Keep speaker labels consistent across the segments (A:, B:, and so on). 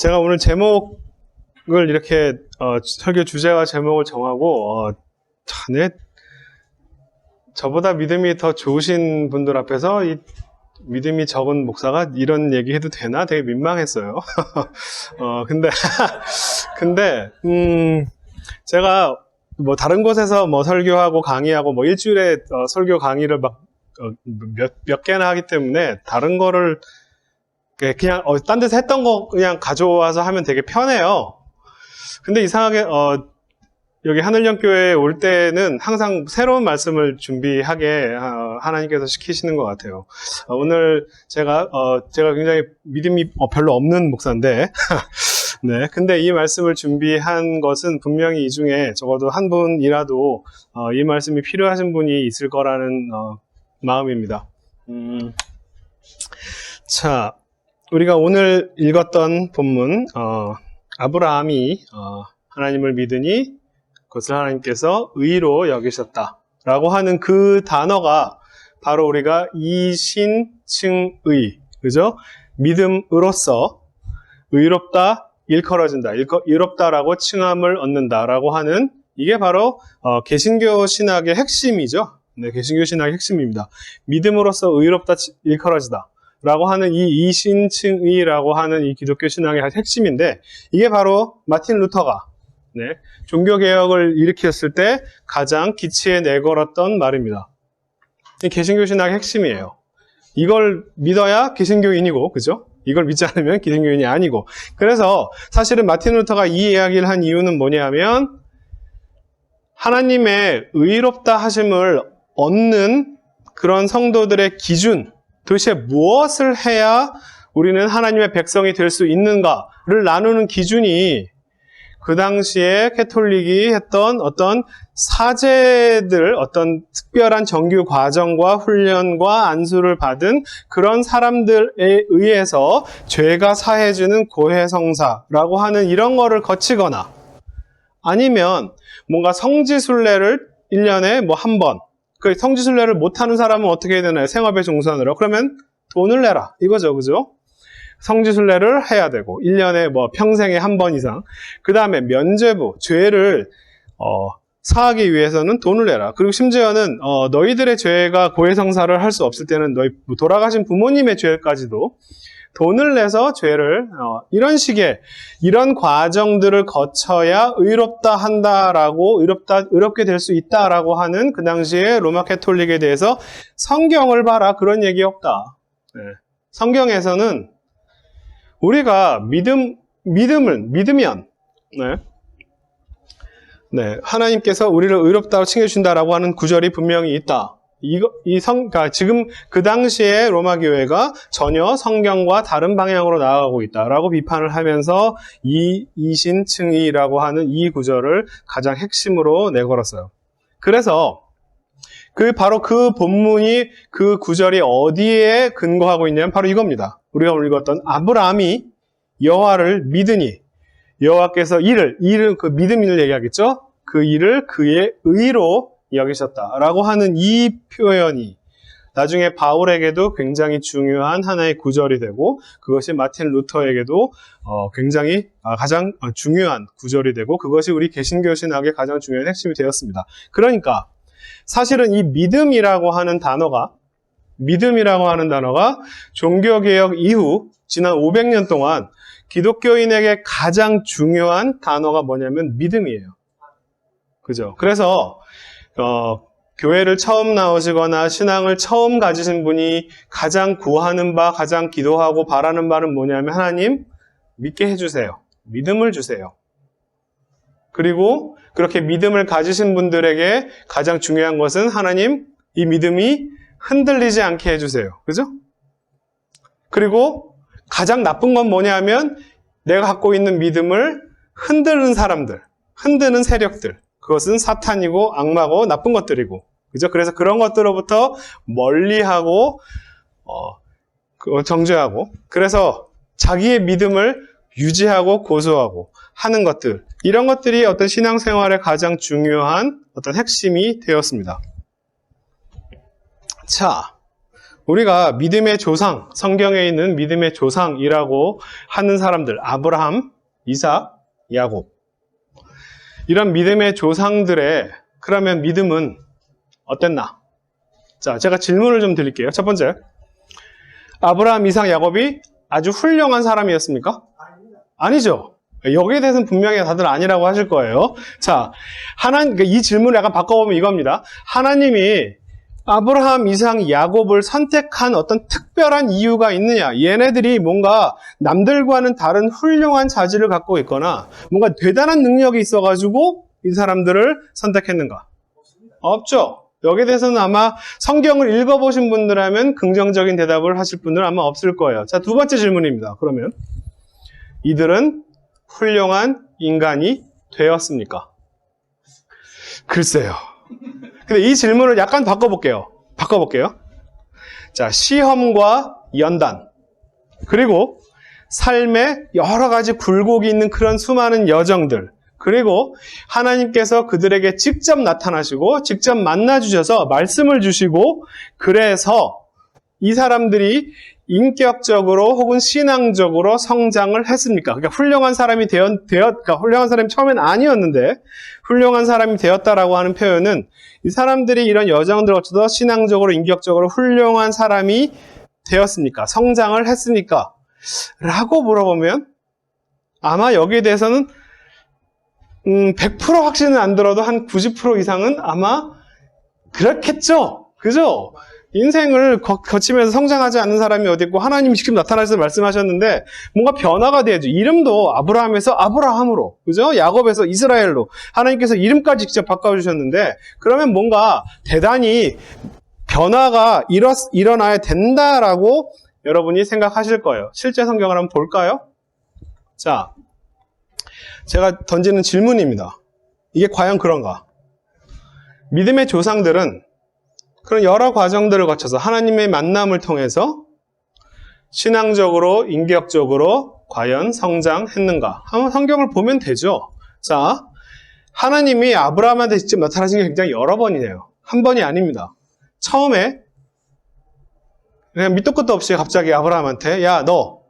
A: 제가 오늘 제목을 이렇게 설교 주제와 제목을 정하고 저보다 믿음이 더 좋으신 분들 앞에서 이 믿음이 적은 목사가 이런 얘기 해도 되나 되게 민망했어요. 근데 제가 뭐 다른 곳에서 뭐 설교하고 강의하고 뭐 일주일에 설교 강의를 막 몇 개나 하기 때문에 다른 거를 그냥 딴 데서 했던 거 그냥 가져와서 하면 되게 편해요. 근데 이상하게 여기 하늘영교회에 올 때는 항상 새로운 말씀을 준비하게 하나님께서 시키시는 것 같아요. 오늘 제가 굉장히 믿음이 별로 없는 목사인데 네, 근데 이 말씀을 준비한 것은 분명히 이 중에 적어도 한 분이라도 이 말씀이 필요하신 분이 있을 거라는 마음입니다. 자, 우리가 오늘 읽었던 본문 아브라함이 하나님을 믿으니 그것을 하나님께서 의로 여기셨다라고 하는 그 단어가 바로 우리가 이신칭의, 그죠? 믿음으로써 의롭다, 일컬어진다, 의롭다라고 칭함을 얻는다라고 하는 이게 바로 개신교 신학의 핵심이죠. 네, 개신교 신학의 핵심입니다. 믿음으로써 의롭다, 일컬어지다 라고 하는 이 이신칭의라고 하는 이 기독교 신앙의 핵심인데 이게 바로 마틴 루터가 종교개혁을 일으켰을 때 가장 기치에 내걸었던 말입니다. 개신교 신학의 핵심이에요. 이걸 믿어야 개신교인이고, 그죠? 이걸 믿지 않으면 개신교인이 아니고. 그래서 사실은 마틴 루터가 이 이야기를 한 이유는 뭐냐면 하나님의 의롭다 하심을 얻는 그런 성도들의 기준, 도대체 무엇을 해야 우리는 하나님의 백성이 될 수 있는가를 나누는 기준이 그 당시에 캐톨릭이 했던 어떤 사제들, 어떤 특별한 정규 과정과 훈련과 안수를 받은 그런 사람들에 의해서 죄가 사해지는 고해성사라고 하는 이런 거를 거치거나 아니면 뭔가 성지순례를 1년에 뭐 한 번, 그 성지순례를 못하는 사람은 어떻게 해야 되나요? 생업에 종사하느라. 그러면 돈을 내라. 이거죠. 그죠? 성지순례를 해야 되고 1년에 뭐 평생에 한 번 이상. 그 다음에 면죄부, 죄를 사하기 위해서는 돈을 내라. 그리고 심지어는 너희들의 죄가 고해성사를 할 수 없을 때는 너희 돌아가신 부모님의 죄까지도 돈을 내서 죄를 이런 식의 이런 과정들을 거쳐야 의롭다 한다라고 의롭게 될 수 있다라고 하는 그 당시에 로마 캐톨릭에 대해서 성경을 봐라 그런 얘기 없다. 네. 성경에서는 우리가 믿으면 하나님께서 우리를 의롭다고 칭해주신다라고 하는 구절이 분명히 있다. 그러니까 지금 그 당시에 로마 교회가 전혀 성경과 다른 방향으로 나아가고 있다라고 비판을 하면서 이신칭의라고 하는 이 구절을 가장 핵심으로 내걸었어요. 그래서 바로 그 본문이 그 구절이 어디에 근거하고 있냐면 바로 이겁니다. 우리가 오늘 읽었던 아브라함이 여호와를 믿으니 여호와께서 이를 그 믿음 일을 얘기하겠죠? 그 일을 그의 의로 여기셨다라고 하는 이 표현이 나중에 바울에게도 굉장히 중요한 하나의 구절이 되고 그것이 마틴 루터에게도 굉장히 가장 중요한 구절이 되고 그것이 우리 개신교 신학의 가장 중요한 핵심이 되었습니다. 그러니까 사실은 이 믿음이라고 하는 단어가 종교개혁 이후 지난 500년 동안 기독교인에게 가장 중요한 단어가 뭐냐면 믿음이에요. 그죠? 그래서 교회를 처음 나오시거나 신앙을 처음 가지신 분이 가장 구하는 바, 가장 기도하고 바라는 바는 뭐냐면 하나님 믿게 해주세요. 믿음을 주세요. 그리고 그렇게 믿음을 가지신 분들에게 가장 중요한 것은 하나님 이 믿음이 흔들리지 않게 해주세요. 그죠? 그리고 가장 나쁜 건 뭐냐면 내가 갖고 있는 믿음을 흔드는 사람들, 흔드는 세력들. 그것은 사탄이고 악마고 나쁜 것들이고. 그죠? 그래서 그런 것들로부터 멀리하고 정죄하고 그래서 자기의 믿음을 유지하고 고수하고 하는 것들. 이런 것들이 어떤 신앙생활의 가장 중요한 어떤 핵심이 되었습니다. 자, 우리가 믿음의 조상, 성경에 있는 믿음의 조상이라고 하는 사람들, 아브라함, 이삭, 야곱. 이런 믿음의 조상들의 그러면 믿음은 어땠나? 자, 제가 질문을 좀 드릴게요. 첫 번째, 아브라함, 이삭, 야곱이 아주 훌륭한 사람이었습니까? 아니죠. 여기에 대해서는 분명히 다들 아니라고 하실 거예요. 자, 이 질문을 약간 바꿔보면 이겁니다. 하나님이 아브라함, 이삭, 야곱을 선택한 어떤 특별한 이유가 있느냐? 얘네들이 뭔가 남들과는 다른 훌륭한 자질을 갖고 있거나 뭔가 대단한 능력이 있어가지고 이 사람들을 선택했는가? 없죠. 여기에 대해서는 아마 성경을 읽어보신 분들이라면 긍정적인 대답을 하실 분들은 아마 없을 거예요. 자, 두 번째 질문입니다. 그러면 이들은 훌륭한 인간이 되었습니까? 글쎄요. 근데 이 질문을 약간 바꿔볼게요. 자, 시험과 연단, 그리고 삶에 여러 가지 굴곡이 있는 그런 수많은 여정들, 그리고 하나님께서 그들에게 직접 나타나시고 직접 만나주셔서 말씀을 주시고 그래서 이 사람들이 인격적으로 혹은 신앙적으로 성장을 했습니까? 그러니까 훌륭한 사람이 그러니까 훌륭한 사람이 처음엔 아니었는데 훌륭한 사람이 되었다라고 하는 표현은 이 사람들이 이런 여정들을 거쳐서 신앙적으로 인격적으로 훌륭한 사람이 되었습니까? 성장을 했습니까? 라고 물어보면 아마 여기에 대해서는 100% 확신은 안 들어도 한 90% 이상은 아마 그렇겠죠? 그죠? 인생을 거치면서 성장하지 않는 사람이 어디 있고 하나님이 직접 나타나셔서 말씀하셨는데 뭔가 변화가 돼야죠. 이름도 아브라함에서 아브라함으로, 그죠? 야곱에서 이스라엘로 하나님께서 이름까지 직접 바꿔주셨는데 그러면 뭔가 대단히 변화가 일어나야 된다라고 여러분이 생각하실 거예요. 실제 성경을 한번 볼까요? 자, 제가 던지는 질문입니다. 이게 과연 그런가? 믿음의 조상들은 그런 여러 과정들을 거쳐서 하나님의 만남을 통해서 신앙적으로, 인격적으로 과연 성장했는가? 한번 성경을 보면 되죠. 자, 하나님이 아브라함한테 직접 나타나신 게 굉장히 여러 번이네요. 한 번이 아닙니다. 처음에 그냥 밑도 끝도 없이 갑자기 아브라함한테 야, 너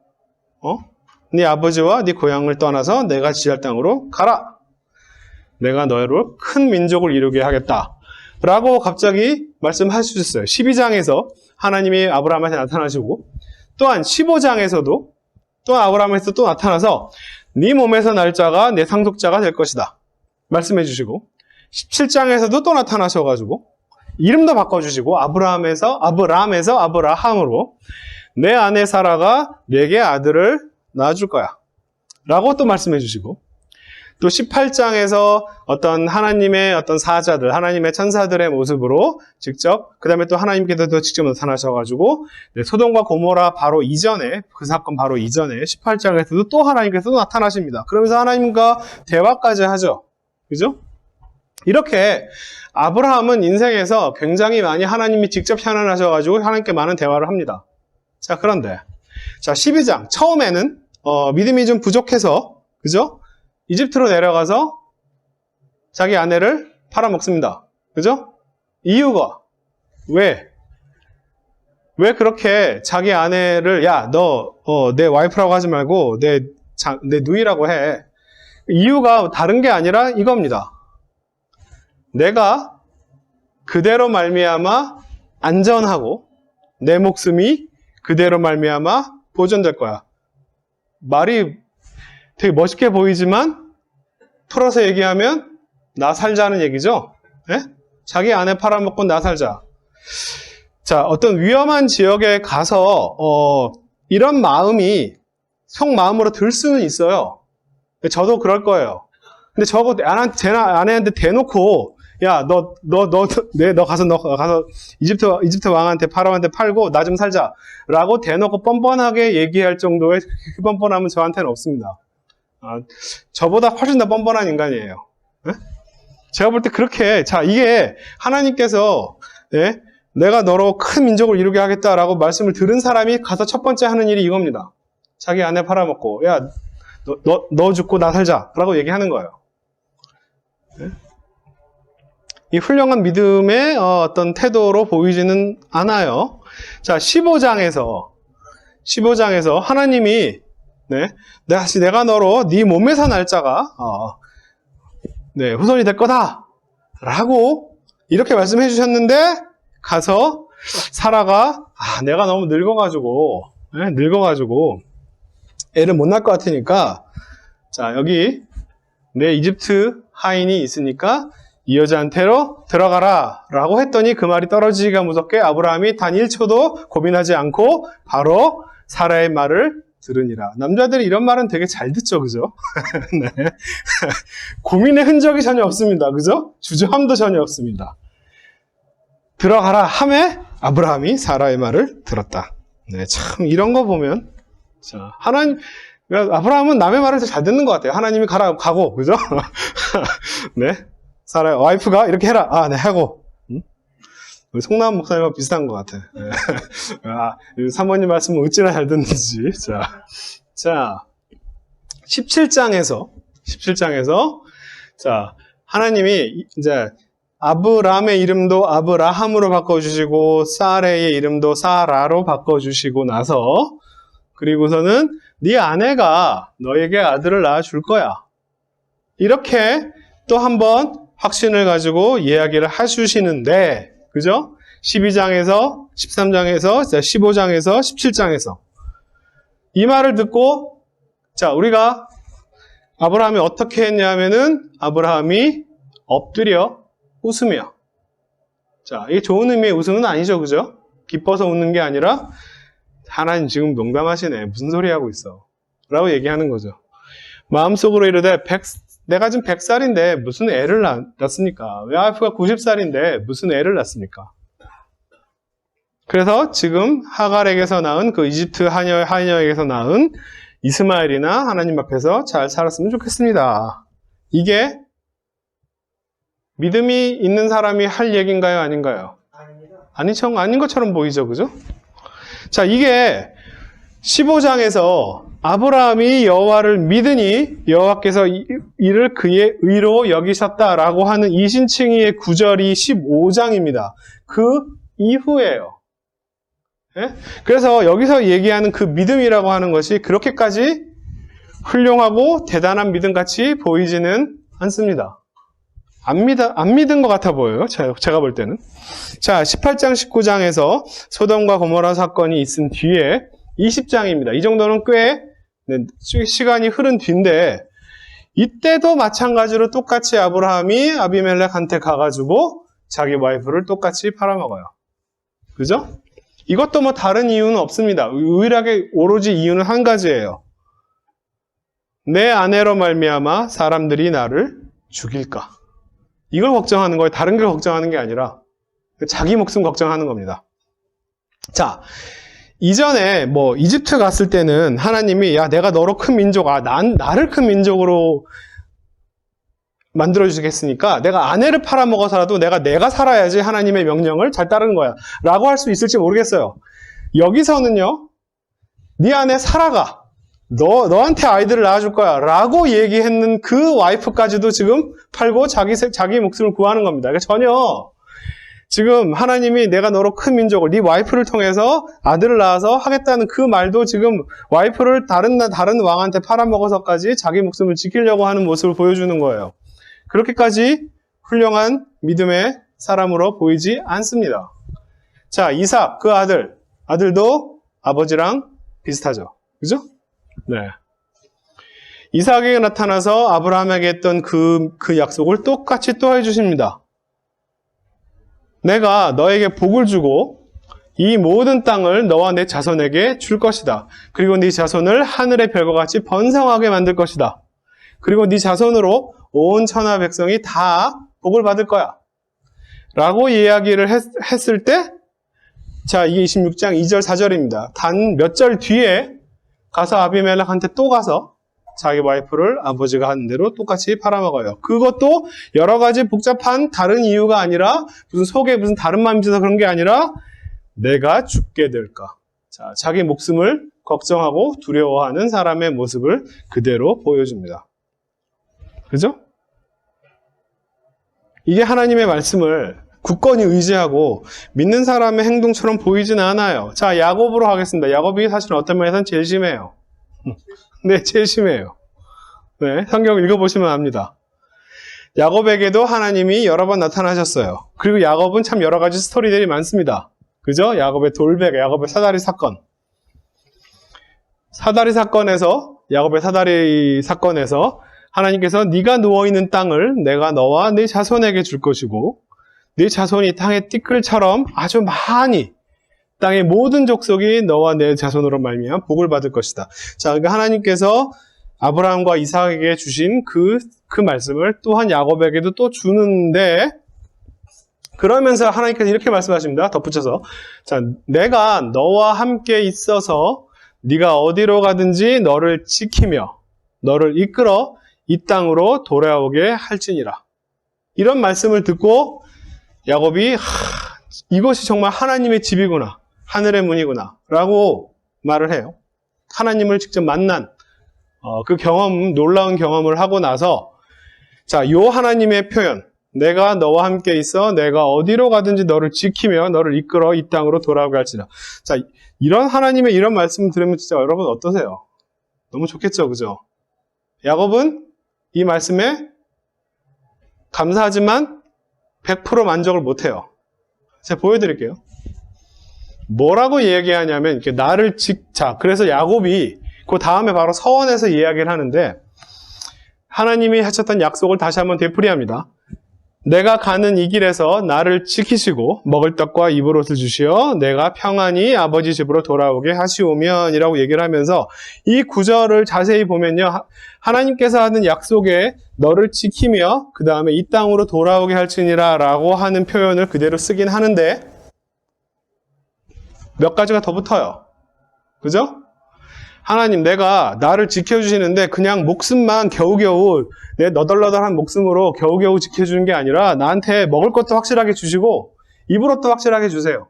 A: 네 아버지와 네 고향을 떠나서 내가 지할 땅으로 가라. 내가 너를 큰 민족을 이루게 하겠다. 라고 갑자기 말씀하셨어요. 12장에서 하나님이 아브라함한테 나타나시고 또한 15장에서도 또 아브라함에서 또 나타나서 네 몸에서 날 자가 내 상속자가 될 것이다. 말씀해 주시고 17장에서도 또 나타나셔가지고 이름도 바꿔주시고 아브라함에서 아브라함으로 내 아내 사라가 내게 아들을 낳아줄 거야. 라고 또 말씀해 주시고 또 18장에서 어떤 하나님의 어떤 사자들, 하나님의 천사들의 모습으로 직접, 그 다음에 또 하나님께서도 직접 나타나셔가지고, 소돔과 고모라 바로 이전에, 그 사건 바로 이전에 18장에서도 또 하나님께서 나타나십니다. 그러면서 하나님과 대화까지 하죠. 그죠? 이렇게 아브라함은 인생에서 굉장히 많이 하나님이 직접 현현하셔가지고 하나님께 많은 대화를 합니다. 자, 그런데, 자, 12장. 처음에는, 믿음이 좀 부족해서, 그죠? 이집트로 내려가서 자기 아내를 팔아먹습니다. 그죠? 이유가 왜 그렇게 자기 아내를 야, 너 내 와이프라고 하지 말고 내 누이라고 해. 이유가 다른 게 아니라 이겁니다. 내가 그대로 말미암아 안전하고 내 목숨이 그대로 말미암아 보존될 거야. 말이 되게 멋있게 보이지만 풀어서 얘기하면 나 살자는 얘기죠. 네? 자기 아내 팔아먹고 나 살자. 자, 어떤 위험한 지역에 가서 이런 마음이 속마음으로 들 수는 있어요. 저도 그럴 거예요. 근데 저거 제 아내한테 대놓고 야, 너 가서 이집트 왕한테 파라오한테 팔고 나 좀 살자라고 대놓고 뻔뻔하게 얘기할 정도의 그 뻔뻔함은 저한테는 없습니다. 저보다 훨씬 더 뻔뻔한 인간이에요. 네? 제가 볼 때 그렇게, 자, 이게 하나님께서, 네? 내가 너로 큰 민족을 이루게 하겠다라고 말씀을 들은 사람이 가서 첫 번째 하는 일이 이겁니다. 자기 아내 팔아먹고, 야, 너 죽고 나 살자. 라고 얘기하는 거예요. 네? 이 훌륭한 믿음의 어떤 태도로 보이지는 않아요. 자, 15장에서 하나님이 내가 너로 네 몸에서 날짜가 후손이 될 거다 라고 이렇게 말씀해 주셨는데, 가서 사라가 내가 너무 늙어가지고 애를 못 낳을 것 같으니까, 자, 여기 내 이집트 하인이 있으니까 이 여자한테로 들어가라 라고 했더니 그 말이 떨어지기가 무섭게 아브라함이 단 1초도 고민하지 않고 바로 사라의 말을 들으니라. 남자들이 이런 말은 되게 잘 듣죠, 그죠? 네. 고민의 흔적이 전혀 없습니다, 그죠? 주저함도 전혀 없습니다. 들어가라 함에 아브라함이 사라의 말을 들었다. 네, 참 이런 거 보면, 자, 아브라함은 남의 말을 더 잘 듣는 것 같아요. 하나님이 가고, 그죠? 네. 사라 와이프가 이렇게 해라. 네, 하고. 우리 송나은 목사님과 비슷한 것 같아. 네. 사모님 말씀은 어찌나 잘 듣는지. 자, 17장에서, 자, 하나님이 이제 아브람의 이름도 아브라함으로 바꿔주시고, 사레의 이름도 사라로 바꿔주시고 나서, 그리고서는 네 아내가 너에게 아들을 낳아줄 거야. 이렇게 또 한번 확신을 가지고 이야기를 해주시는데, 그죠? 12장에서, 13장에서, 15장에서, 17장에서. 이 말을 듣고, 자, 우리가 아브라함이 어떻게 했냐면은, 아브라함이 엎드려 웃으며. 자, 이게 좋은 의미의 웃음은 아니죠, 그죠? 기뻐서 웃는 게 아니라, 하나님 지금 농담하시네. 무슨 소리 하고 있어? 라고 얘기하는 거죠. 마음속으로 이르되, 내가 지금 100살인데 무슨 애를 낳습니까? 와이프가 90살인데 무슨 애를 낳습니까? 그래서 지금 하갈에게서 낳은 그 이집트 하녀에게서 낳은 이스마엘이나 하나님 앞에서 잘 살았으면 좋겠습니다. 이게 믿음이 있는 사람이 할 얘기인가요? 아닌가요? 아닌 것처럼 보이죠, 그죠? 자, 이게 15장에서 아브라함이 여호와를 믿으니 여호와께서 이를 그의 의로 여기셨다라고 하는 이신칭의의 구절이 15장입니다. 그 이후예요. 예? 그래서 여기서 얘기하는 그 믿음이라고 하는 것이 그렇게까지 훌륭하고 대단한 믿음같이 보이지는 않습니다. 안 믿은 것 같아 보여요. 제가 볼 때는. 자, 18장, 19장에서 소돔과 고모라 사건이 있은 뒤에 20장입니다. 이 정도는 꽤 시간이 흐른 뒤인데, 이때도 마찬가지로 똑같이 아브라함이 아비멜렉한테 가가지고 자기 와이프를 똑같이 팔아먹어요. 그죠? 이것도 뭐 다른 이유는 없습니다. 유일하게 오로지 이유는 한 가지예요. 내 아내로 말미암아 사람들이 나를 죽일까? 이걸 걱정하는 거예요. 다른 걸 걱정하는 게 아니라 자기 목숨 걱정하는 겁니다. 자, 이전에 이집트 갔을 때는 하나님이 내가 너로 큰 민족, 나를 큰 민족으로 만들어주겠으니까 내가 아내를 팔아먹어서라도 내가 살아야지 하나님의 명령을 잘 따르는 거야 라고 할 수 있을지 모르겠어요. 여기서는요, 네 아내 사라가 너한테 아이들을 낳아줄 거야 라고 얘기했는 그 와이프까지도 지금 팔고 자기 목숨을 구하는 겁니다. 그러니까 전혀 지금 하나님이 내가 너로 큰 민족을, 네 와이프를 통해서 아들을 낳아서 하겠다는 그 말도 지금 와이프를 다른 왕한테 팔아먹어서까지 자기 목숨을 지키려고 하는 모습을 보여주는 거예요. 그렇게까지 훌륭한 믿음의 사람으로 보이지 않습니다. 자, 이삭, 그 아들도 아버지랑 비슷하죠. 그죠? 네. 이삭에게 나타나서 아브라함에게 했던 그 약속을 똑같이 또 해주십니다. 내가 너에게 복을 주고 이 모든 땅을 너와 내 자손에게 줄 것이다. 그리고 네 자손을 하늘의 별과 같이 번성하게 만들 것이다. 그리고 네 자손으로 온 천하 백성이 다 복을 받을 거야. 라고 이야기를 했을 때, 자, 이게 26장 2절 4절입니다. 단 몇 절 뒤에 가서 아비멜렉한테 또 가서 자기 와이프를 아버지가 하는 대로 똑같이 팔아먹어요. 그것도 여러 가지 복잡한 다른 이유가 아니라 속에 무슨 다른 마음이 있어서 그런 게 아니라 내가 죽게 될까. 자, 자기 목숨을 걱정하고 두려워하는 사람의 모습을 그대로 보여줍니다. 그죠? 이게 하나님의 말씀을 굳건히 의지하고 믿는 사람의 행동처럼 보이지는 않아요. 자, 야곱으로 하겠습니다. 야곱이 사실 어떤 면에서는 제일 심해요. 네, 제일 심해요. 네, 성경 읽어보시면 압니다. 야곱에게도 하나님이 여러 번 나타나셨어요. 그리고 야곱은 참 여러 가지 스토리들이 많습니다. 그죠? 야곱의 돌베개, 야곱의 사다리 사건. 야곱의 사다리 사건에서 하나님께서 네가 누워있는 땅을 내가 너와 네 자손에게 줄 것이고 네 자손이 땅의 띠끌처럼 아주 많이 땅의 모든 족속이 너와 내 자손으로 말미암아 복을 받을 것이다. 자, 그러니까 하나님께서 아브라함과 이삭에게 주신 그 말씀을 또한 야곱에게도 또 주는데, 그러면서 하나님께서 이렇게 말씀하십니다. 덧붙여서. 자, 내가 너와 함께 있어서 네가 어디로 가든지 너를 지키며 너를 이끌어 이 땅으로 돌아오게 할지니라. 이런 말씀을 듣고 야곱이 이것이 정말 하나님의 집이구나, 하늘의 문이구나 라고 말을 해요. 하나님을 직접 만난 그 경험, 놀라운 경험을 하고 나서, 자, 요 하나님의 표현, 내가 너와 함께 있어 내가 어디로 가든지 너를 지키며 너를 이끌어 이 땅으로 돌아오게 할지라. 자, 이런 하나님의 이런 말씀을 들으면 진짜 여러분 어떠세요? 너무 좋겠죠, 그죠? 야곱은 이 말씀에 감사하지만 100% 만족을 못해요. 제가 보여드릴게요. 뭐라고 얘기하냐면, 이렇게 나를 자, 그래서 야곱이 그 다음에 바로 서원에서 이야기를 하는데, 하나님이 하셨던 약속을 다시 한번 되풀이합니다. 내가 가는 이 길에서 나를 지키시고 먹을 떡과 입을 옷을 주시어 내가 평안히 아버지 집으로 돌아오게 하시오면 이라고 얘기를 하면서, 이 구절을 자세히 보면요, 하나님께서 하는 약속에 너를 지키며 그 다음에 이 땅으로 돌아오게 할지니라 라고 하는 표현을 그대로 쓰긴 하는데 몇 가지가 더 붙어요. 그죠? 하나님, 내가 나를 지켜주시는데 그냥 목숨만 겨우겨우, 내 너덜너덜한 목숨으로 겨우겨우 지켜주는 게 아니라 나한테 먹을 것도 확실하게 주시고 입을 옷도 확실하게 주세요.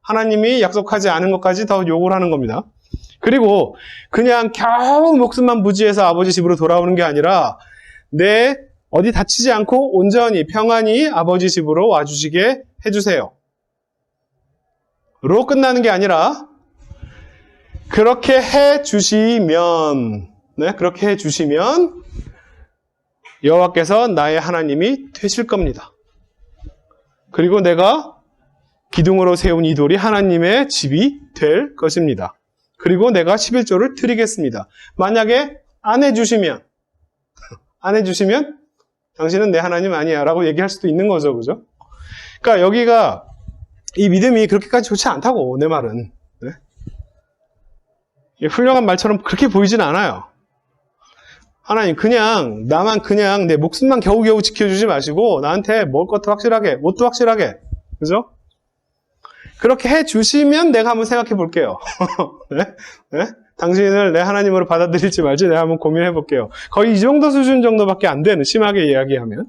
A: 하나님이 약속하지 않은 것까지 더 요구를 하는 겁니다. 그리고 그냥 겨우 목숨만 부지해서 아버지 집으로 돌아오는 게 아니라 내 어디 다치지 않고 온전히 평안히 아버지 집으로 와주시게 해주세요. 로 끝나는 게 아니라 그렇게 해주시면, 네, 그렇게 해주시면 여호와께서 나의 하나님이 되실 겁니다. 그리고 내가 기둥으로 세운 이 돌이 하나님의 집이 될 것입니다. 그리고 내가 11조를 드리겠습니다. 만약에 안 해주시면 당신은 내 하나님 아니야 라고 얘기할 수도 있는 거죠. 그죠? 그러니까 여기가 이 믿음이 그렇게까지 좋지 않다고, 내 말은. 네? 훌륭한 말처럼 그렇게 보이진 않아요. 하나님, 그냥 나만 그냥 내 목숨만 겨우겨우 지켜주지 마시고 나한테 먹을 것도 확실하게, 옷도 확실하게, 그죠? 그렇게 해주시면 내가 한번 생각해 볼게요. 네? 네? 당신을 내 하나님으로 받아들일지 말지 내가 한번 고민해 볼게요. 거의 이 정도 수준 정도밖에 안 되는, 심하게 이야기하면.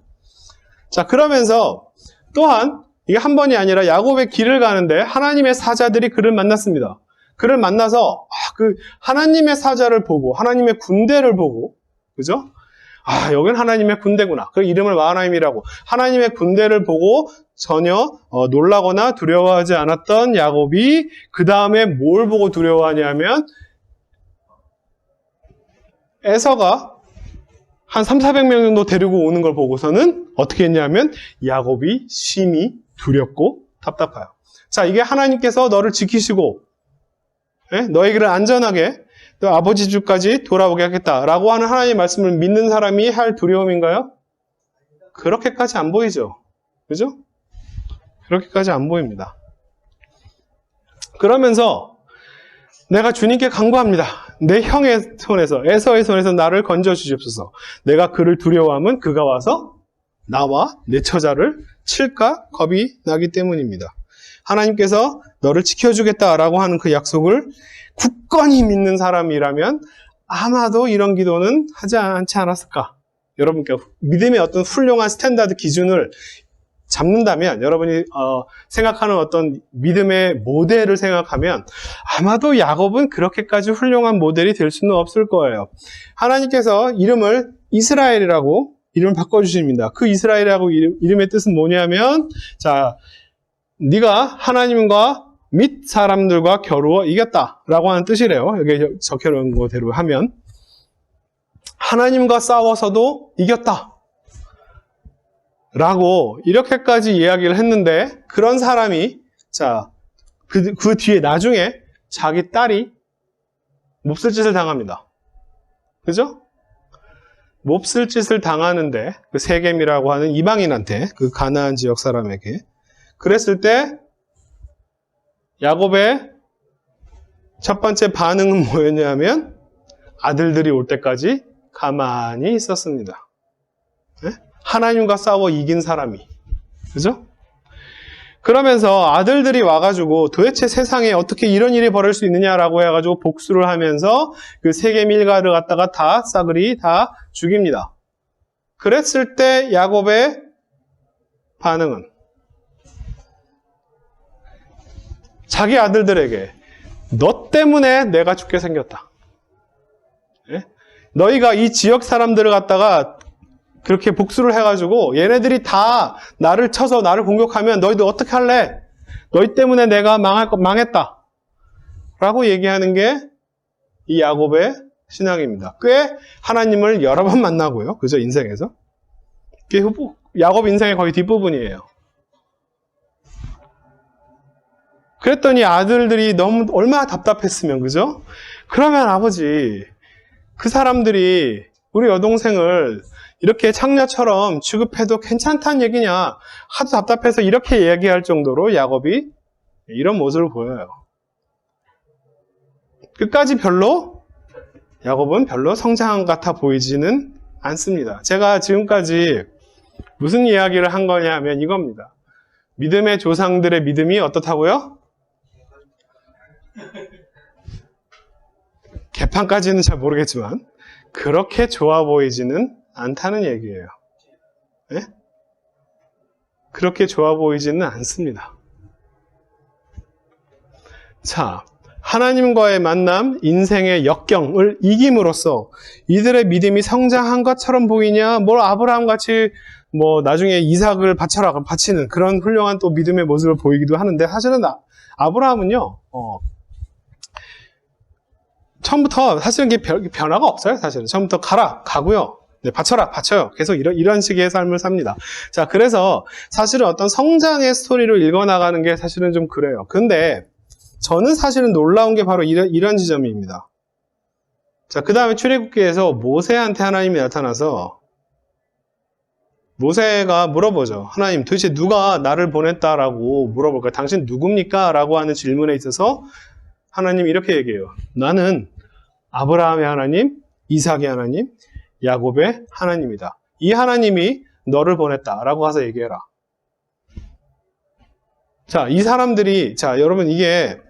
A: 자, 그러면서 또한 이게 한 번이 아니라 야곱의 길을 가는데 하나님의 사자들이 그를 만났습니다. 그를 만나서 그 하나님의 사자를 보고, 하나님의 군대를 보고, 그죠? 아, 여긴 하나님의 군대구나. 그 이름을 마하나임이라고. 하나님의 군대를 보고 전혀 놀라거나 두려워하지 않았던 야곱이 그 다음에 뭘 보고 두려워하냐면, 에서가 한 300~400명 정도 데리고 오는 걸 보고서는 어떻게 했냐면 야곱이 심히 두렵고 답답해요. 자, 이게 하나님께서 너를 지키시고 너에게를 안전하게 또 아버지 집까지 돌아오게 하겠다라고 하는 하나님의 말씀을 믿는 사람이 할 두려움인가요? 그렇게까지 안 보이죠. 그죠? 그렇게까지 안 보입니다. 그러면서 내가 주님께 간구합니다. 내 형의 손에서, 에서의 손에서 나를 건져 주시옵소서. 내가 그를 두려워하면 그가 와서 나와 내 처자를 칠까 겁이 나기 때문입니다. 하나님께서 너를 지켜주겠다라고 하는 그 약속을 굳건히 믿는 사람이라면 아마도 이런 기도는 하지 않지 않았을까? 여러분께 믿음의 어떤 훌륭한 스탠다드 기준을 잡는다면, 여러분이 생각하는 어떤 믿음의 모델을 생각하면 아마도 야곱은 그렇게까지 훌륭한 모델이 될 수는 없을 거예요. 하나님께서 이름을 이스라엘이라고 이름을 바꿔주십니다. 그 이스라엘이라고 이름의 뜻은 뭐냐면, 자, 네가 하나님과 및 사람들과 겨루어 이겼다라고 하는 뜻이래요. 여기 적혀놓은 거대로 하면 하나님과 싸워서도 이겼다 라고 이렇게까지 이야기를 했는데, 그런 사람이 자, 그 뒤에 나중에 자기 딸이 몹쓸 짓을 당합니다. 그죠? 몹쓸 짓을 당하는데, 그 세겜이라고 하는 이방인한테, 그 가나안 지역 사람에게. 그랬을 때 야곱의 첫 번째 반응은 뭐였냐면, 아들들이 올 때까지 가만히 있었습니다. 네? 하나님과 싸워 이긴 사람이. 그죠? 그러면서 아들들이 와가지고 도대체 세상에 어떻게 이런 일이 벌어질 수 있느냐라고 해가지고 복수를 하면서 그 세겜 일가를 갖다가 다 싸그리 다 죽입니다. 그랬을 때 야곱의 반응은 자기 아들들에게 너 때문에 내가 죽게 생겼다. 네? 너희가 이 지역 사람들을 갖다가 그렇게 복수를 해가지고 얘네들이 다 나를 쳐서 나를 공격하면 너희들 어떻게 할래? 너희 때문에 내가 망했다 라고 얘기하는 게 이 야곱의 신앙입니다. 꽤 하나님을 여러 번 만나고요. 그죠? 인생에서. 야곱 인생의 거의 뒷부분이에요. 그랬더니 아들들이 너무 얼마나 답답했으면, 그죠? 그러면 아버지, 그 사람들이 우리 여동생을 이렇게 창녀처럼 취급해도 괜찮다는 얘기냐? 하도 답답해서 이렇게 얘기할 정도로 야곱이 이런 모습을 보여요. 끝까지 야곱은 별로 성장한 것 같아 보이지는 않습니다. 제가 지금까지 무슨 이야기를 한 거냐 하면 이겁니다. 믿음의 조상들의 믿음이 어떻다고요? 개판까지는 잘 모르겠지만 그렇게 좋아 보이지는 않다는 얘기예요. 네? 그렇게 좋아 보이지는 않습니다. 자, 하나님과의 만남, 인생의 역경을 이김으로써 이들의 믿음이 성장한 것처럼 보이냐? 뭘 아브라함같이 나중에 이삭을 바치는 그런 훌륭한 또 믿음의 모습을 보이기도 하는데, 사실은 아브라함은요, 처음부터 사실은 이게 변화가 없어요. 사실은 처음부터 가고요. 네, 바쳐요. 계속 이런 식의 삶을 삽니다. 자, 그래서 사실은 어떤 성장의 스토리를 읽어나가는 게 사실은 좀 그래요. 근데 저는 사실은 놀라운 게 바로 이런 지점입니다. 자, 그 다음에 출애굽기에서 모세한테 하나님이 나타나서 모세가 물어보죠. 하나님, 도대체 누가 나를 보냈다라고 물어볼까요? 당신 누굽니까? 라고 하는 질문에 있어서 하나님이 이렇게 얘기해요. 나는 아브라함의 하나님, 이삭의 하나님, 야곱의 하나님이다. 이 하나님이 너를 보냈다라고 가서 얘기해라. 자, 이 사람들이, 여러분 이게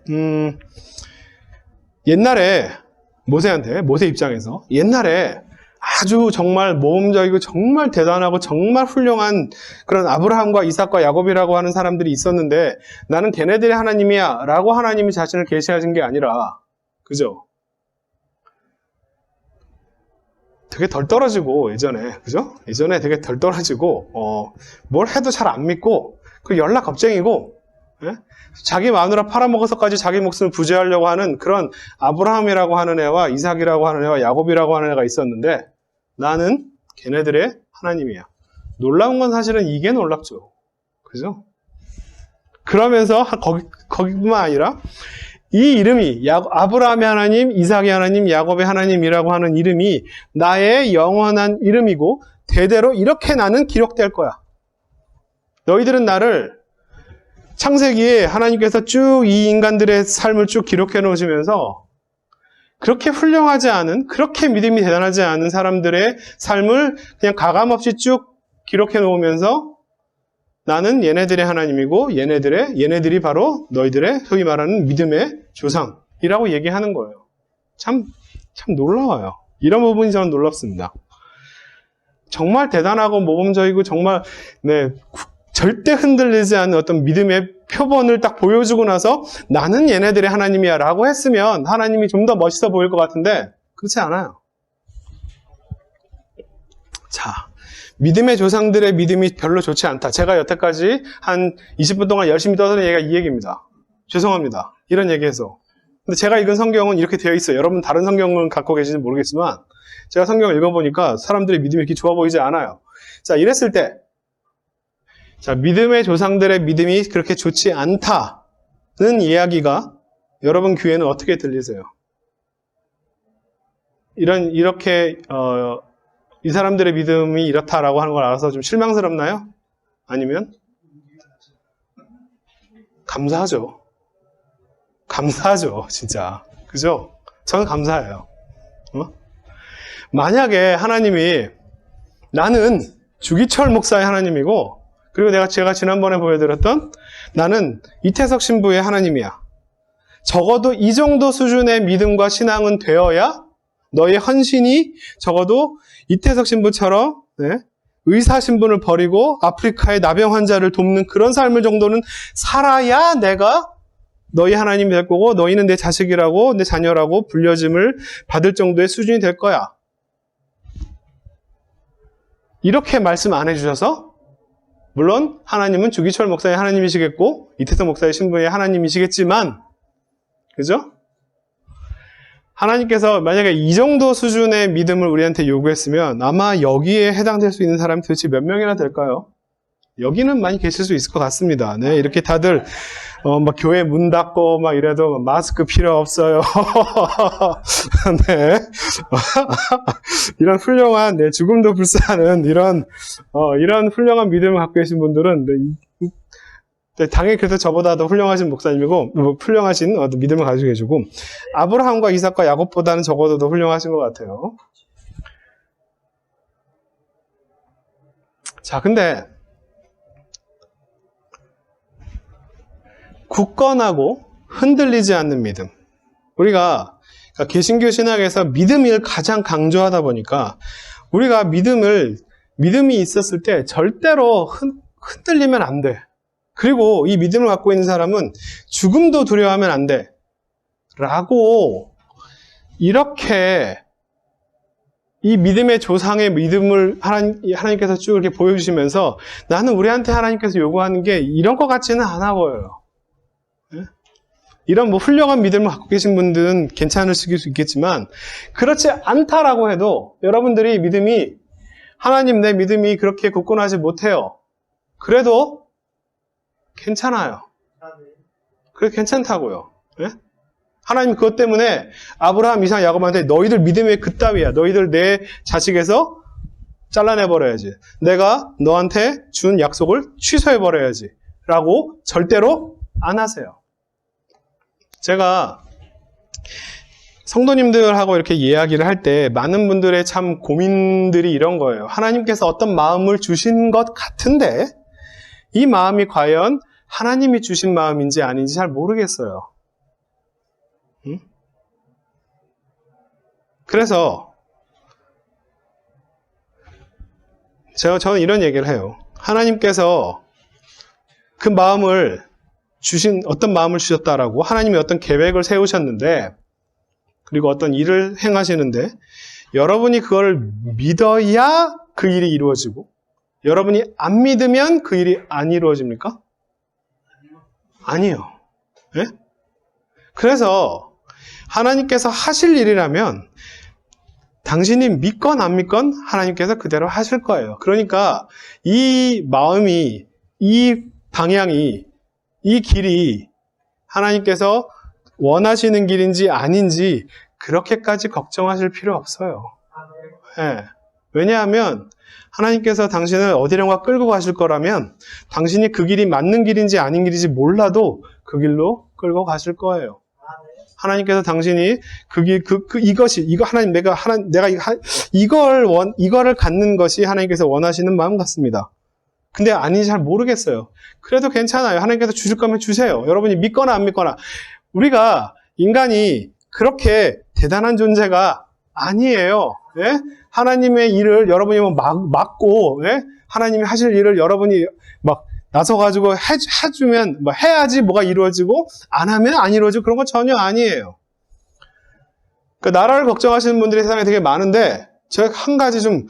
A: 옛날에 모세 입장에서 옛날에 아주 정말 모험적이고 정말 대단하고 정말 훌륭한 그런 아브라함과 이삭과 야곱이라고 하는 사람들이 있었는데, 나는 걔네들의 하나님이야 라고 하나님이 자신을 계시하신 게 아니라, 그죠? 되게 덜 떨어지고, 예전에 되게 덜 떨어지고, 뭘 해도 잘 안 믿고, 그 연락 겁쟁이고, 예? 자기 마누라 팔아먹어서까지 자기 목숨을 부재하려고 하는 그런 아브라함이라고 하는 애와 이삭이라고 하는 애와 야곱이라고 하는 애가 있었는데, 나는 걔네들의 하나님이야. 놀라운 건 사실은 이게 놀랍죠. 그죠? 그러면서 거기뿐만 아니라 이 이름이 아브라함의 하나님, 이삭의 하나님, 야곱의 하나님이라고 하는 이름이 나의 영원한 이름이고 대대로 이렇게 나는 기록될 거야. 너희들은 나를 창세기에 하나님께서 쭉 이 인간들의 삶을 쭉 기록해 놓으시면서 그렇게 훌륭하지 않은, 그렇게 믿음이 대단하지 않은 사람들의 삶을 그냥 가감없이 쭉 기록해 놓으면서 나는 얘네들의 하나님이고 얘네들이 바로 너희들의 소위 말하는 믿음의 조상이라고 얘기하는 거예요. 참 놀라워요. 이런 부분이 저는 놀랍습니다. 정말 대단하고 모범적이고 정말 절대 흔들리지 않는 어떤 믿음의 표본을 딱 보여주고 나서 나는 얘네들의 하나님이야 라고 했으면 하나님이 좀 더 멋있어 보일 것 같은데 그렇지 않아요. 자, 믿음의 조상들의 믿음이 별로 좋지 않다. 제가 여태까지 한 20분 동안 열심히 떠드는 얘기가 이 얘기입니다. 죄송합니다. 이런 얘기해서. 근데 제가 읽은 성경은 이렇게 되어 있어요. 여러분 다른 성경을 갖고 계시는지 모르겠지만 제가 성경을 읽어보니까 사람들의 믿음이 이렇게 좋아 보이지 않아요. 자, 이랬을 때 자, 믿음의 조상들의 믿음이 그렇게 좋지 않다는 이야기가 여러분 귀에는 어떻게 들리세요? 이렇게 이 사람들의 믿음이 이렇다라고 하는 걸 알아서 좀 실망스럽나요? 아니면 감사하죠. 감사하죠, 진짜. 그죠? 저는 감사해요. 만약에 하나님이 나는 주기철 목사의 하나님이고 그리고 제가 지난번에 보여드렸던 나는 이태석 신부의 하나님이야. 적어도 이 정도 수준의 믿음과 신앙은 되어야 너의 헌신이 적어도 이태석 신부처럼 의사 신분을 버리고 아프리카의 나병 환자를 돕는 그런 삶을 정도는 살아야 내가 너희 하나님이 될 거고 너희는 내 자식이라고 내 자녀라고 불려짐을 받을 정도의 수준이 될 거야. 이렇게 말씀 안 해주셔서 물론 하나님은 주기철 목사의 하나님이시겠고 이태석 목사의 신부의 하나님이시겠지만 그죠? 하나님께서 만약에 이 정도 수준의 믿음을 우리한테 요구했으면 아마 여기에 해당될 수 있는 사람이 도대체 몇 명이나 될까요? 여기는 많이 계실 수 있을 것 같습니다. 네, 이렇게 다들 막 교회 문 닫고 막 이래도 마스크 필요 없어요. 네. 이런 훌륭한, 죽음도 불사하는 이런 훌륭한 믿음을 갖고 계신 분들은 당연히 그래도 저보다 더 훌륭하신 목사님이고 훌륭하신 믿음을 가지고 계시고 아브라함과 이삭과 야곱보다는 적어도 더 훌륭하신 것 같아요. 자, 근데 굳건하고 흔들리지 않는 믿음. 우리가 개신교 신학에서 믿음을 가장 강조하다 보니까 우리가 믿음이 있었을 때 절대로 흔들리면 안 돼. 그리고 이 믿음을 갖고 있는 사람은 죽음도 두려워하면 안 돼. 라고 이렇게 이 믿음의 조상의 믿음을 하나님께서 쭉 이렇게 보여주시면서 나는 우리한테 하나님께서 요구하는 게 이런 것 같지는 않아 보여요. 이런 훌륭한 믿음을 갖고 계신 분들은 괜찮으실 수 있겠지만 그렇지 않다라고 해도 여러분들이 하나님 내 믿음이 그렇게 굳건하지 못해요. 그래도 괜찮아요. 그래도 괜찮다고요. 하나님 그것 때문에 아브라함, 이삭, 야곱한테 너희들 믿음이 그따위야. 너희들 내 자식에서 잘라내버려야지. 내가 너한테 준 약속을 취소해버려야지. 라고 절대로 안 하세요. 제가 성도님들하고 이렇게 이야기를 할 때 많은 분들의 참 고민들이 이런 거예요. 하나님께서 어떤 마음을 주신 것 같은데 이 마음이 과연 하나님이 주신 마음인지 아닌지 잘 모르겠어요. 그래서 저는 이런 얘기를 해요. 하나님께서 그 마음을 어떤 마음을 주셨다라고 하나님이 어떤 계획을 세우셨는데 그리고 어떤 일을 행하시는데 여러분이 그걸 믿어야 그 일이 이루어지고 여러분이 안 믿으면 그 일이 안 이루어집니까? 아니요. 네? 그래서 하나님께서 하실 일이라면 당신이 믿건 안 믿건 하나님께서 그대로 하실 거예요. 그러니까 이 마음이, 이 방향이, 이 길이 하나님께서 원하시는 길인지 아닌지 그렇게까지 걱정하실 필요 없어요. 네. 왜냐하면 하나님께서 당신을 어디론가 끌고 가실 거라면 당신이 그 길이 맞는 길인지 아닌 길인지 몰라도 그 길로 끌고 가실 거예요. 하나님께서 당신이 이거를 갖는 것이 하나님께서 원하시는 마음 같습니다. 근데 아닌지 잘 모르겠어요. 그래도 괜찮아요. 하나님께서 주실 거면 주세요. 여러분이 믿거나 안 믿거나. 우리가 인간이 그렇게 대단한 존재가 아니에요. 예? 하나님의 일을 여러분이 막고, 예? 하나님이 하실 일을 여러분이 막 나서가지고 해주면, 해야지 뭐가 이루어지고, 안 하면 안 이루어지고 그런 거 전혀 아니에요. 그 나라를 걱정하시는 분들이 세상에 되게 많은데, 제가 한 가지 좀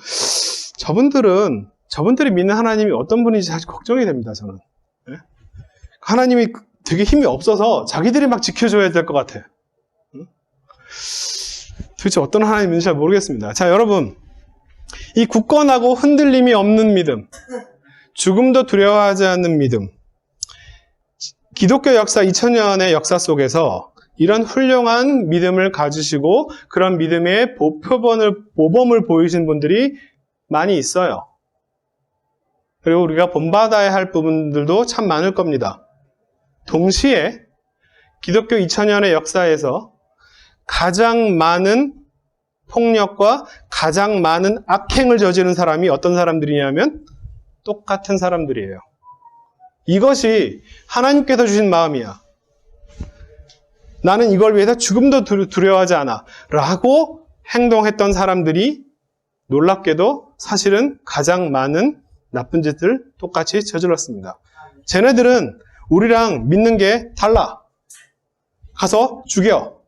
A: 저분들이 믿는 하나님이 어떤 분인지 사실 걱정이 됩니다, 저는. 예? 하나님이 되게 힘이 없어서 자기들이 막 지켜줘야 될 것 같아. 도대체 어떤 하나님인지 잘 모르겠습니다. 자, 여러분. 이 굳건하고 흔들림이 없는 믿음, 죽음도 두려워하지 않는 믿음. 기독교 역사 2000년의 역사 속에서 이런 훌륭한 믿음을 가지시고 그런 믿음의 모범을 보이신 분들이 많이 있어요. 그리고 우리가 본받아야 할 부분들도 참 많을 겁니다. 동시에 기독교 2000년의 역사에서 가장 많은 폭력과 가장 많은 악행을 저지른 사람이 어떤 사람들이냐면 똑같은 사람들이에요. 이것이 하나님께서 주신 마음이야. 나는 이걸 위해서 죽음도 두려워하지 않아 라고 행동했던 사람들이 놀랍게도 사실은 가장 많은 나쁜 짓을 똑같이 저질렀습니다. 쟤네들은 우리랑 믿는 게 달라. 가서 죽여.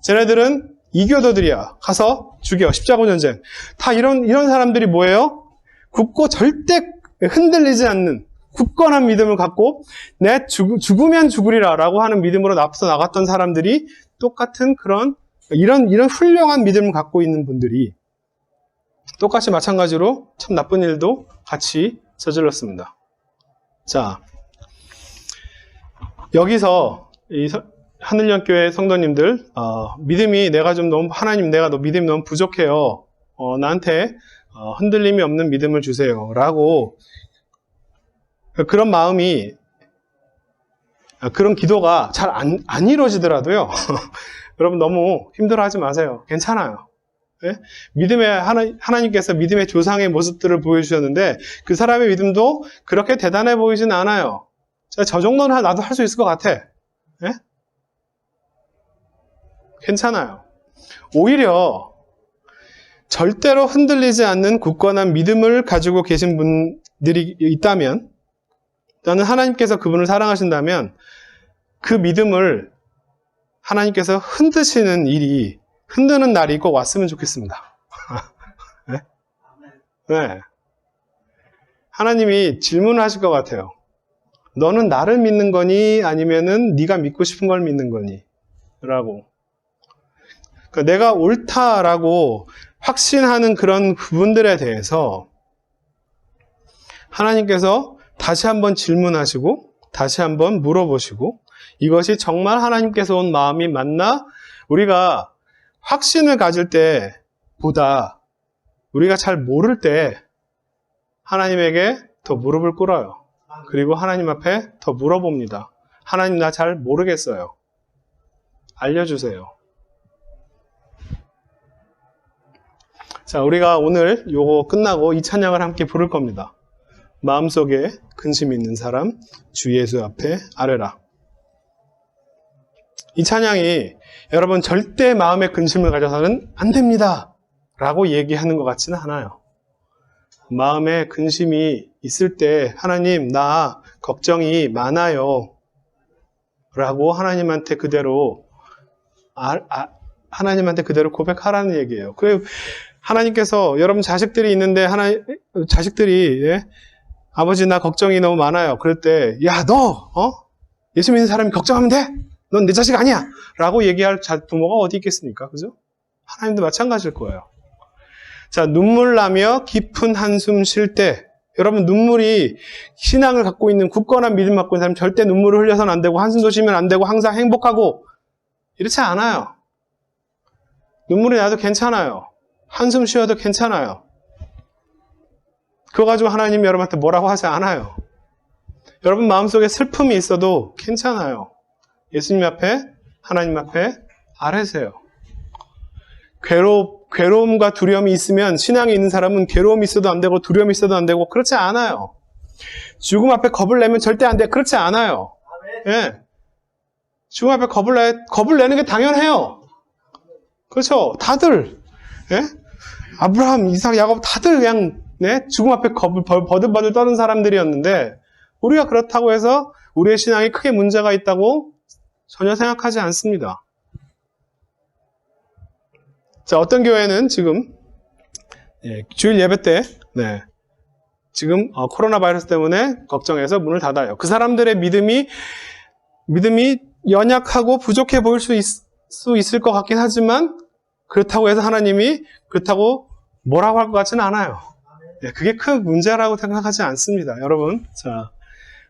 A: 쟤네들은 이교도들이야. 가서 죽여. 십자군 전쟁. 다 이런 사람들이 뭐예요? 굳고 절대 흔들리지 않는 굳건한 믿음을 갖고 내 죽으면 죽으리라 라고 하는 믿음으로 앞서 나갔던 사람들이 똑같은 이런 훌륭한 믿음을 갖고 있는 분들이 똑같이 마찬가지로 참 나쁜 일도 같이 저질렀습니다. 자, 여기서 이 하늘연교회 성도님들, 믿음이 하나님 내가 믿음이 너무 부족해요. 나한테 흔들림이 없는 믿음을 주세요. 라고 그런 마음이 그런 기도가 잘 안 이루어지더라도요. 여러분 너무 힘들어하지 마세요. 괜찮아요. 예? 하나님께서 믿음의 조상의 모습들을 보여주셨는데 그 사람의 믿음도 그렇게 대단해 보이진 않아요. 저 정도는 나도 할 수 있을 것 같아. 예? 괜찮아요. 오히려 절대로 흔들리지 않는 굳건한 믿음을 가지고 계신 분들이 있다면, 또는 하나님께서 그분을 사랑하신다면 그 믿음을 하나님께서 흔드는 날이 꼭 왔으면 좋겠습니다. 네? 네. 하나님이 질문을 하실 것 같아요. 너는 나를 믿는 거니? 아니면은 네가 믿고 싶은 걸 믿는 거니? 라고. 그러니까 내가 옳다라고 확신하는 그런 부분들에 대해서 하나님께서 다시 한번 질문하시고 다시 한번 물어보시고 이것이 정말 하나님께서 온 마음이 맞나? 우리가 확신을 가질 때보다 우리가 잘 모를 때 하나님에게 더 무릎을 꿇어요. 그리고 하나님 앞에 더 물어봅니다. 하나님 나 잘 모르겠어요. 알려주세요. 자, 우리가 오늘 요거 끝나고 이 찬양을 함께 부를 겁니다. 마음속에 근심이 있는 사람 주 예수 앞에 아뢰라. 이 찬양이 여러분 절대 마음에 근심을 가져서는 안 됩니다 라고 얘기하는 것 같지는 않아요. 마음에 근심이 있을 때 하나님 나 걱정이 많아요 라고 하나님한테 그대로 고백하라는 얘기예요. 그리고 하나님께서 여러분 자식들이 있는데 자식들이 아버지 나 걱정이 너무 많아요. 그럴 때 야 너 예수 믿는 사람이 걱정하면 돼? 넌 내 자식 아니야 라고 얘기할 부모가 어디 있겠습니까? 그죠? 하나님도 마찬가지일 거예요. 자, 눈물 나며 깊은 한숨 쉴 때 여러분 눈물이 신앙을 갖고 있는 굳건한 믿음 갖고 있는 사람 절대 눈물을 흘려서는 안 되고 한숨도 쉬면 안 되고 항상 행복하고 이렇지 않아요. 눈물이 나도 괜찮아요. 한숨 쉬어도 괜찮아요. 그거 가지고 하나님 여러분한테 뭐라고 하지 않아요. 여러분 마음속에 슬픔이 있어도 괜찮아요. 예수님 앞에 하나님 앞에 아뢰세요. 괴로움과 두려움이 있으면 신앙이 있는 사람은 괴로움이 있어도 안 되고 두려움이 있어도 안 되고 그렇지 않아요. 죽음 앞에 겁을 내면 절대 안 돼. 그렇지 않아요. 예. 죽음 앞에 겁을 내는 게 당연해요. 그렇죠. 다들 아브라함, 이삭, 야곱 다들 그냥 죽음 앞에 겁을 버들버들 떠는 사람들이었는데 우리가 그렇다고 해서 우리의 신앙이 크게 문제가 있다고 전혀 생각하지 않습니다. 자, 어떤 교회는 지금 예, 주일 예배 때, 네. 지금 코로나 바이러스 때문에 걱정해서 문을 닫아요. 그 사람들의 믿음이 연약하고 부족해 보일 수 있을 것 같긴 하지만 그렇다고 해서 하나님이 그렇다고 뭐라고 할 것 같지는 않아요. 예, 그게 큰 문제라고 생각하지 않습니다. 여러분. 자,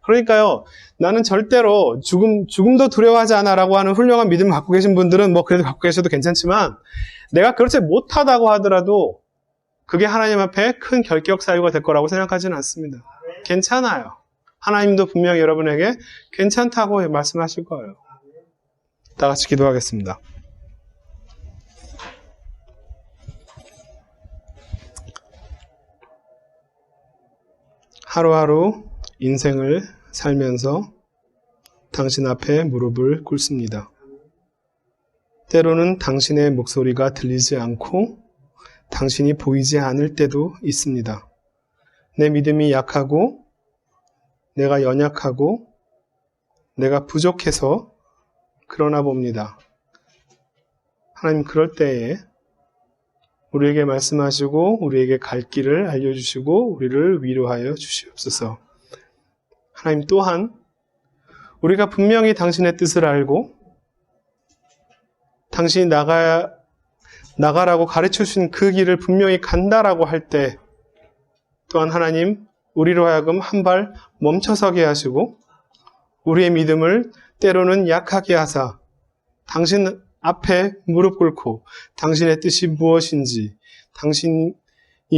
A: 그러니까요, 나는 절대로 죽음도 두려워하지 않아라고 하는 훌륭한 믿음을 갖고 계신 분들은 뭐 그래도 갖고 계셔도 괜찮지만 내가 그렇지 못하다고 하더라도 그게 하나님 앞에 큰 결격 사유가 될 거라고 생각하지는 않습니다. 괜찮아요. 하나님도 분명히 여러분에게 괜찮다고 말씀하실 거예요. 다 같이 기도하겠습니다. 하루하루 인생을 살면서 당신 앞에 무릎을 꿇습니다. 때로는 당신의 목소리가 들리지 않고 당신이 보이지 않을 때도 있습니다. 내 믿음이 약하고 내가 연약하고 내가 부족해서 그러나 봅니다. 하나님, 그럴 때에 우리에게 말씀하시고 우리에게 갈 길을 알려주시고 우리를 위로하여 주시옵소서. 하나님, 또한 우리가 분명히 당신의 뜻을 알고 당신이 나가라고 가르쳐 주신 그 길을 분명히 간다라고 할 때 또한 하나님, 우리로 하여금 한 발 멈춰서게 하시고 우리의 믿음을 때로는 약하게 하사 당신 앞에 무릎 꿇고 당신의 뜻이 무엇인지, 당신이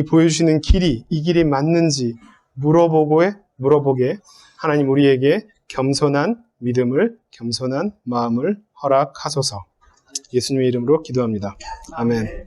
A: 보여주시는 길이 이 길이 맞는지 물어보게 하나님, 우리에게 겸손한 믿음을, 겸손한 마음을 허락하소서. 예수님의 이름으로 기도합니다. 아멘.